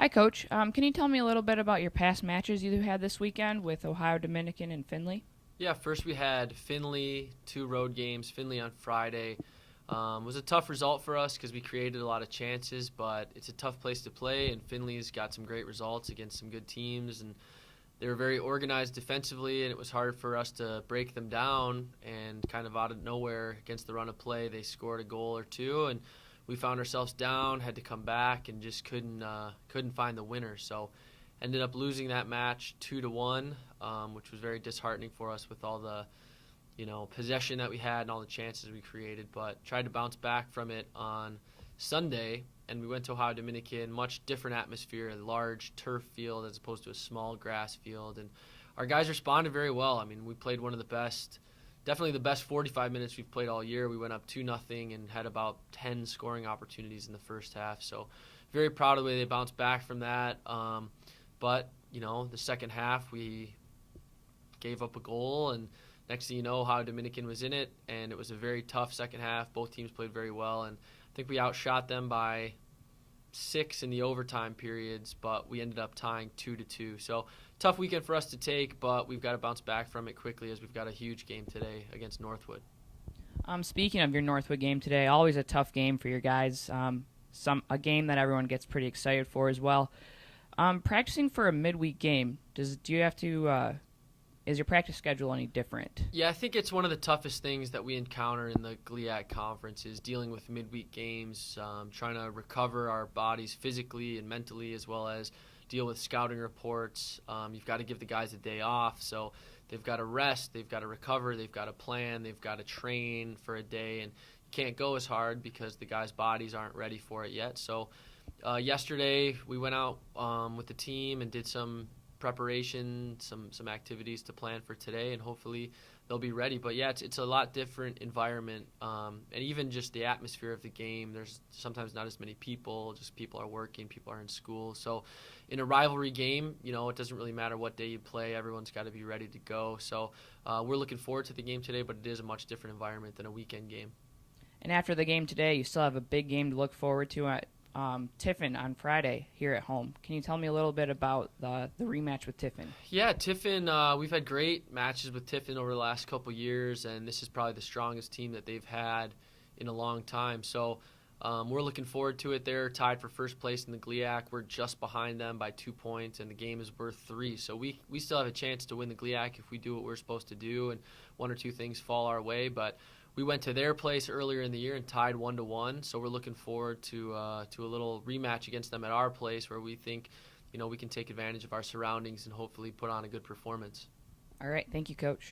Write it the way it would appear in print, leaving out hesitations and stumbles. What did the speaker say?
Hi, Coach. Can you tell me a little bit about your past matches you had this weekend with Ohio Dominican and Findlay? Yeah, first we had Findlay, two road games. Findlay on Friday was a tough result for us because we created a lot of chances, but it's a tough place to play, and Findlay's got some great results against some good teams, and they were very organized defensively, and it was hard for us to break them down. And kind of out of nowhere against the run of play, they scored a goal or two, and we found ourselves down, had to come back, and just couldn't find the winner. So ended up losing that match 2-1, which was very disheartening for us with all the possession that we had and all the chances we created. But tried to bounce back from it on Sunday, and we went to Ohio Dominican. Much different atmosphere, a large turf field as opposed to a small grass field, and our guys responded very well. I mean, we played one of the best. Definitely the best 45 minutes we've played all year. We went up 2-0 and had about 10 scoring opportunities in the first half. So very proud of the way they bounced back from that. But, the second half we gave up a goal, and next thing you know, Ohio Dominican was in it, and it was a very tough second half. Both teams played very well, and I think we outshot them by 6 in the overtime periods, but we ended up tying 2-2. So tough weekend for us to take, but we've got to bounce back from it quickly as we've got a huge game today against Northwood. Speaking of your Northwood game today, always a tough game for your guys. A game that everyone gets pretty excited for as well. Practicing for a midweek game, do you have to? Is your practice schedule any different? Yeah, I think it's one of the toughest things that we encounter in the GLIAC conference is dealing with midweek games, trying to recover our bodies physically and mentally, as well as deal with scouting reports. You've got to give the guys a day off, so they've got to rest, they've got to recover, they've got to plan, they've got to train for a day, and you can't go as hard because the guys' bodies aren't ready for it yet. So yesterday we went out with the team and did some preparation, some activities to plan for today, and hopefully they'll be ready. But yeah, it's a lot different environment, and even just the atmosphere of the game. There's sometimes not as many people. Just people are working, people are in school. So in a rivalry game, it doesn't really matter what day you play. Everyone's got to be ready to go. So we're looking forward to the game today, but it is a much different environment than a weekend game. And after the game today, you still have a big game to look forward to at Tiffin on Friday here at home. Can you tell me a little bit about the rematch with Tiffin? Yeah, Tiffin, we've had great matches with Tiffin over the last couple years, and this is probably the strongest team that they've had in a long time. So we're looking forward to it. They're tied for first place in the GLIAC. We're just behind them by 2 points, and the game is worth 3. So we still have a chance to win the GLIAC if we do what we're supposed to do and one or two things fall our way. But we went to their place earlier in the year and tied 1-1. So we're looking forward to a little rematch against them at our place where we think we can take advantage of our surroundings and hopefully put on a good performance. All right. Thank you, Coach.